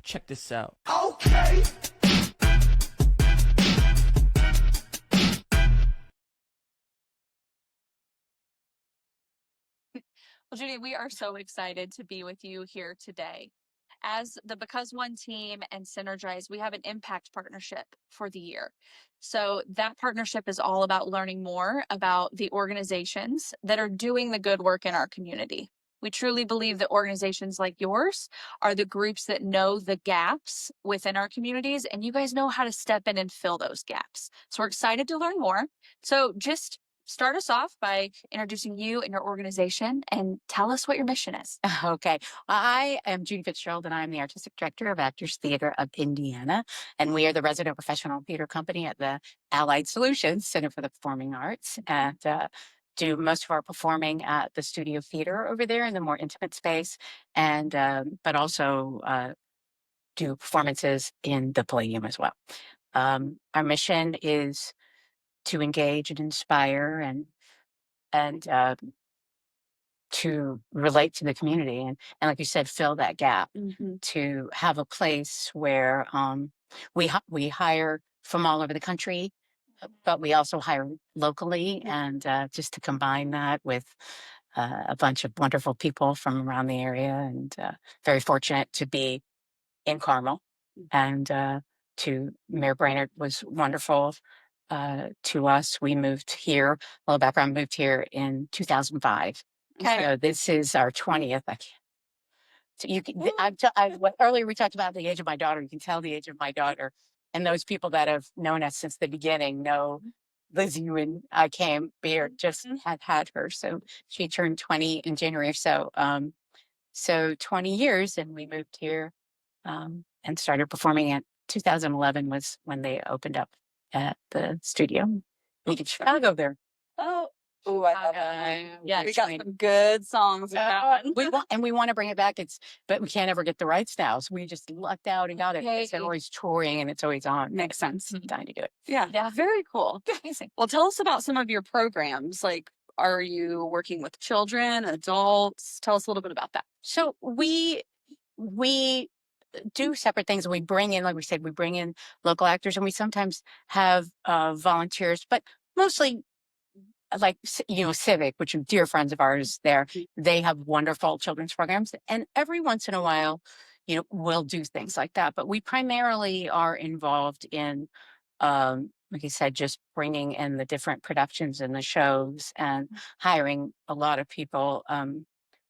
Check this out. Okay. Well, Judy, we are so excited to be with you here today. As the BecauseOne team and Synergize, we have an impact partnership for the year. So that partnership is all about learning more about the organizations that are doing the good work in our community. We truly believe that organizations like yours are the groups that know the gaps within our communities, and you guys know how to step in and fill those gaps. So we're excited to learn more. So just start us off by introducing you and your organization and tell us what your mission is. Okay. I am Judy Fitzgerald, and I'm the Artistic Director of Actors Theater of Indiana. And we are the resident professional theater company at the Allied Solutions Center for the Performing Arts, and do most of our performing at the studio theater over there in the more intimate space, and but also do performances in the Palladium as well. Our mission is to engage and inspire and to relate to the community and like you said, fill that gap, to have a place where we hire from all over the country, but we also hire locally, and just to combine that with a bunch of wonderful people from around the area, and very fortunate to be in Carmel, and to Mayor Brainerd was wonderful to us. We moved here, a little background, moved here in 2005. Okay. So this is our 20th. So you can, earlier we talked about the age of my daughter. You can tell the age of my daughter. And those people that have known us since the beginning know Lizzie, when I came here, just had her. So she turned 20 in January. So, so 20 years, and we moved here and started performing at 2011 was when they opened up at the studio. We did Chicago there. Oh, I love that. Yeah, We got some good songs. We want to bring it back. But we can't ever get the rights now. So we just lucked out and got it. Okay. It's always touring and it's always on. Makes sense. Time to do it. Yeah, very cool. Amazing. Well, tell us about some of your programs. Like, are you working with children, adults? Tell us a little bit about that. So we do separate things. We bring in, like we said, we bring in local actors, and we sometimes have volunteers, but mostly like, Civic, which are dear friends of ours there. They have wonderful children's programs, and every once in a while, we'll do things like that. But we primarily are involved in, like I said, just bringing in the different productions and the shows and hiring a lot of people.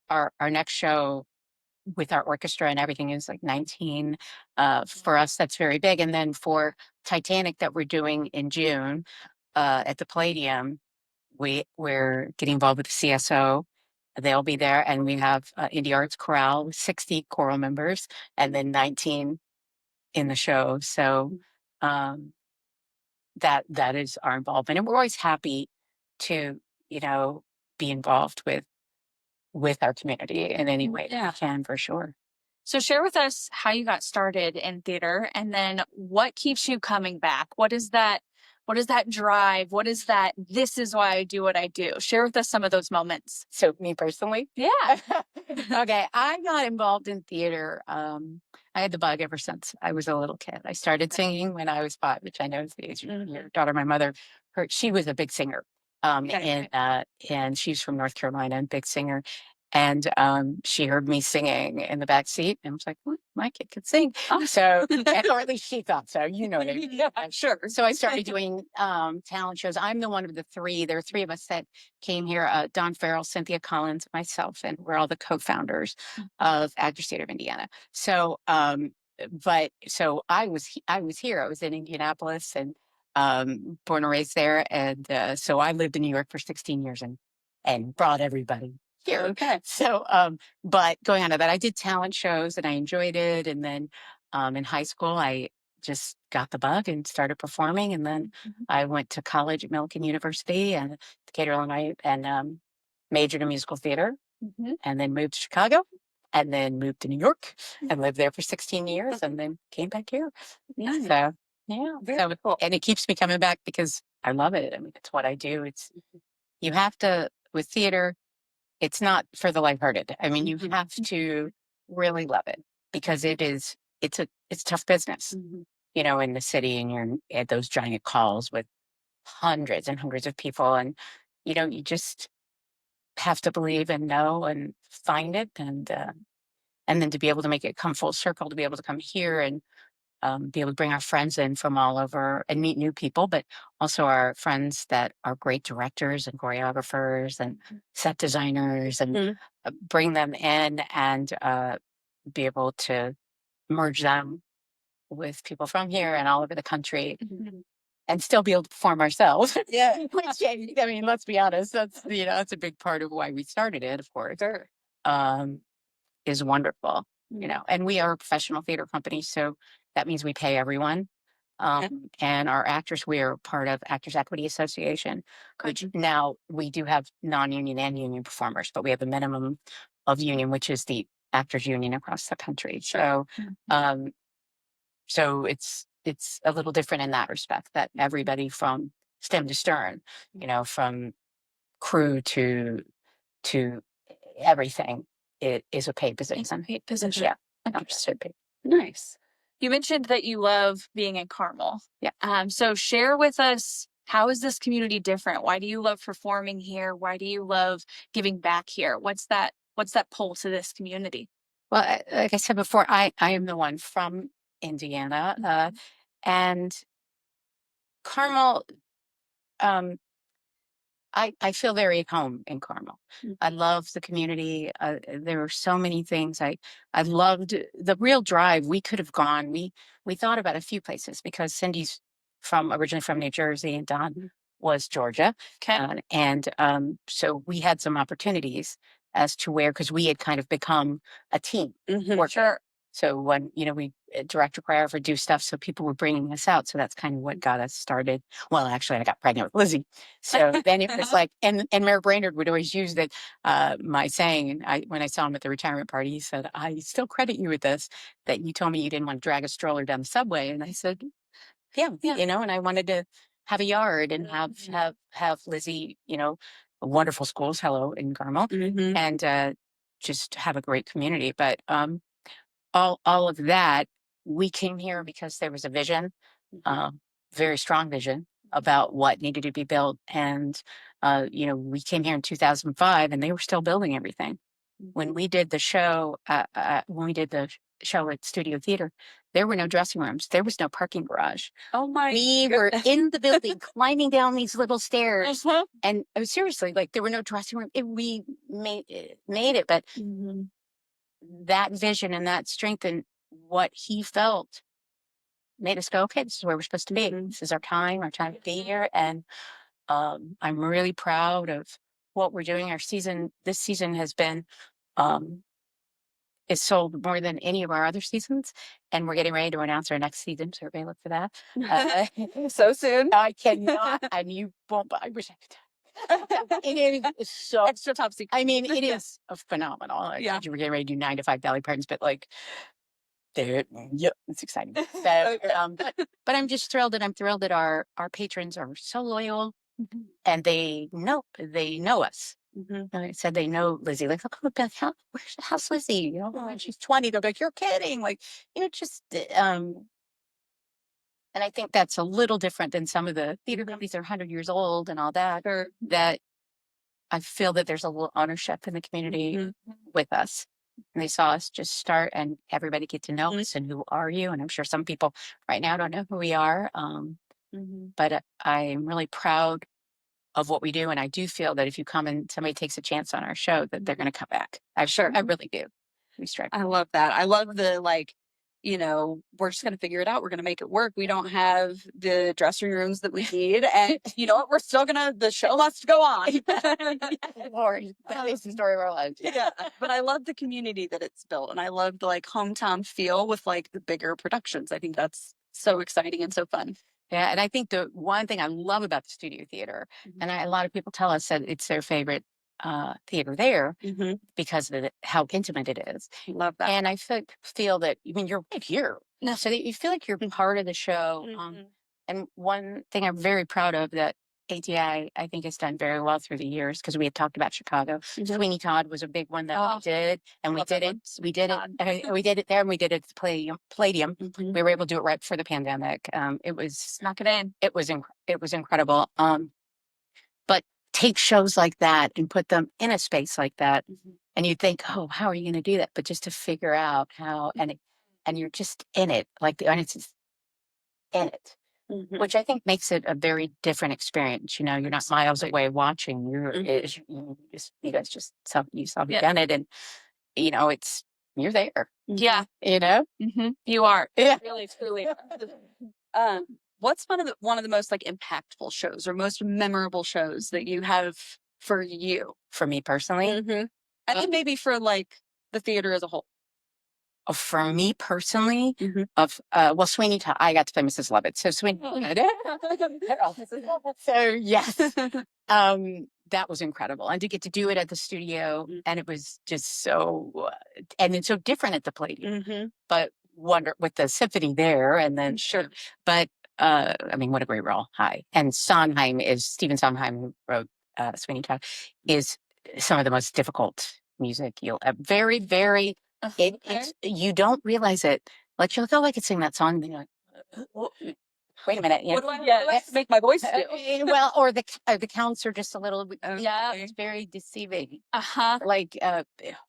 Our next show with our orchestra and everything is like 19. For us, that's very big. And then for Titanic that we're doing in June at the Palladium, we're getting involved with the CSO. They'll be there, and we have Indie Arts Chorale with 60 choral members, and then 19 in the show. So that is our involvement, and we're always happy to be involved with our community in any way that we can, for sure. So share with us how you got started in theater, and then what keeps you coming back? What is that drive? What is that, this is why I do what I do? Share with us some of those moments. So me personally? Yeah. Okay. I got involved in theater. I had the bug ever since I was a little kid. I started singing when I was 5, which I know is the age of your daughter. My mother, she was a big singer. And she's from North Carolina, and big singer. And she heard me singing in the back seat and was like, well, my kid could sing. So, or at least she thought so, what I mean. Yeah, sure. So I started doing talent shows. I'm the one of the 3. There are 3 of us that came here, Don Farrell, Cynthia Collins, myself, and we're all the co-founders of Actors Theater of Indiana. So, so I was here. I was in Indianapolis, and born and raised there. And so I lived in New York for 16 years and brought everybody here. Okay. So, but going on to that, I did talent shows and I enjoyed it. And then in high school, I just got the bug and started performing. And then I went to college at Millikan University and Decatur, Illinois, and majored in musical theater, and then moved to Chicago, and then moved to New York and lived there for 16 years, and then came back here. Nice. So, yeah. Very cool. And it keeps me coming back because I love it. I mean, it's what I do. You have to, with theater, it's not for the lighthearted. I mean, you have to really love it because it is it's tough business, you know, in the city, and you're at those giant calls with hundreds and hundreds of people, and you know, you just have to believe and know and find it, and then to be able to make it come full circle, to be able to come here and be able to bring our friends in from all over and meet new people, but also our friends that are great directors and choreographers and set designers, and bring them in and be able to merge them with people from here and all over the country, and still be able to perform ourselves. Yeah. Which, I mean, let's be honest, that's, you know, that's a big part of why we started it, of course. Sure. Is wonderful, you know, and we are a professional theater company, so that means we pay everyone. And our actors, we are part of Actors Equity Association, which now we do have non-union and union performers, but we have a minimum of union, which is the actors union across the country. So, so it's a little different in that respect, that everybody from stem to stern, you know, from crew to everything, it is a paid position. It's a paid position. Yeah, Understood. Nice. You mentioned that you love being in Carmel. Yeah. So share with us, how is this community different? Why do you love performing here? Why do you love giving back here? What's that pull to this community? Well, like I said before, I am the one from Indiana, and Carmel. I feel very at home in Carmel. I love the community. There were so many things. I loved the real drive. We could have gone. We thought about a few places, because Cindy's originally from New Jersey, and Don was Georgia. Okay. So we had some opportunities as to where, because we had kind of become a team. Sure. So when, you know, we director choreographer do stuff, so people were bringing us out. So that's kind of what got us started. Well, actually, I got pregnant with Lizzie. So then it was like, and Mayor Brainerd would always use that, my saying, and when I saw him at the retirement party, he said, "I still credit you with this, that you told me you didn't want to drag a stroller down the subway." And I said, yeah, you know, and I wanted to have a yard and have Lizzie, you know, wonderful schools, hello, in Carmel, and just have a great community. But all of that, we came here because there was a vision, very strong vision about what needed to be built. And, you know, we came here in 2005, and they were still building everything. When we did the show, show at Studio Theater, there were no dressing rooms. There was no parking garage. Oh my! We were in the building, climbing down these little stairs, and seriously, like, there were no dressing room. We made it, but that vision and that strength and what he felt made us go, okay, this is where we're supposed to be. This is our time to be here. And I'm really proud of what we're doing. This season has been, it's sold more than any of our other seasons, and we're getting ready to announce our next season, so everybody look for that. So soon. I cannot, and you won't, I wish I could. It is so Extra top secret. I mean, it is phenomenal. We're getting ready to do 9 to 5 Dolly Partons, but like, it's exciting. But I'm just thrilled, and I'm thrilled that our patrons are so loyal, and they know us. And I said they know Lizzie. Like, look, how's Lizzie? You know, when she's 20, they're like, you're kidding. Like, you know, just and I think that's a little different than some of the theater companies that are 100 years old and all that. Or that I feel that there's a little ownership in the community with us. And they saw us just start, and everybody get to know us, and who are you? And I'm sure some people right now don't know who we are. But I'm really proud of what we do. And I do feel that if you come and somebody takes a chance on our show, that they're going to come back. I really do. We strive. I love that. I love the, like, you know, we're just going to figure it out. We're going to make it work. We don't have the dressing rooms that we need. And you know what? We're still the show must go on. Lord, that is the story of our lives. Yeah. But I love the community that it's built. And I love the, like, hometown feel with, like, the bigger productions. I think that's so exciting and so fun. Yeah. And I think the one thing I love about the Studio Theater, and a lot of people tell us that it's their favorite theater there because of how intimate it is. Love that. And I feel that, I mean, you're right here. So that you feel like you're part of the show. And one thing I'm very proud of that ATI, I think, has done very well through the years because we had talked about Chicago. Sweeney Todd was a big one that we did, and we did it. We did it. We did it there, and we did it at the Palladium. We were able to do it right before the pandemic. It was Snuck it in. it was incredible. But take shows like that and put them in a space like that, and you think, oh, how are you going to do that? But just to figure out how, and you're just in it, like the audience is in it. Which I think makes it a very different experience. You know, you're not miles away watching. You guys just done it, and you know you're there. Yeah, You know, you are. Yeah. Really, truly. What's one of the most like impactful shows or most memorable shows that you have for you? For me personally, And then maybe for like the theater as a whole. for me personally, well, Sweeney Todd, I got to play Mrs. Lovett, so Sweeney. So yes, that was incredible, and to get to do it at the studio, and it was just so, and it's so different at the Palladium, but wonder with the symphony there, and then but I mean, what a great role! Hi, and Sondheim is Stephen Sondheim, who wrote Sweeney Todd, is some of the most difficult music you'll ever. Very, very. It's you don't realize it. Like you'll feel like it's singing that song, and then you're like, wait a minute. What do I make my voice do? Well, or the counts are just a little. It's very deceiving. Like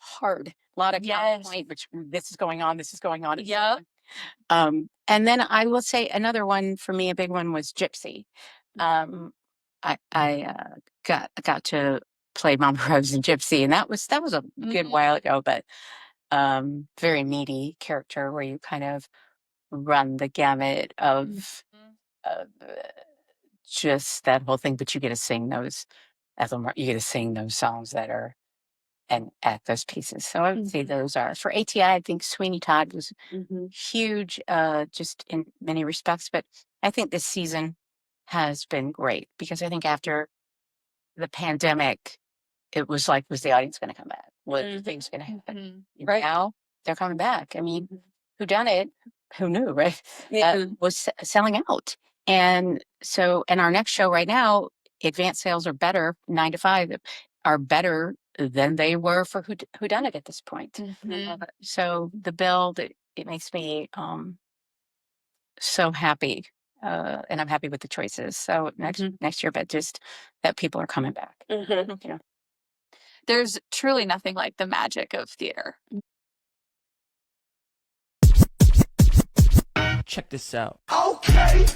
hard. A lot of count point, which this is going on. This is going on. And then I will say another one for me, a big one was Gypsy. I got to play Mama Rose and Gypsy, and that was a good while ago, but very meaty character where you kind of run the gamut of just that whole thing, but you get to sing those songs that are and act those pieces. So I would say those are for ATI. I think Sweeney Todd was huge, just in many respects, but I think this season has been great because I think after the pandemic, it was like, was the audience going to come back? Was things going to happen? Right now, they're coming back. I mean, who done it? Who knew, right? Was selling out. And so, and our next show right now, advanced sales are better, 9 to 5, are better than they were for who done it at this point. So the build, it makes me so happy. And I'm happy with the choices. So next year, but just that people are coming back. You know? There's truly nothing like the magic of theater. Check this out. Okay.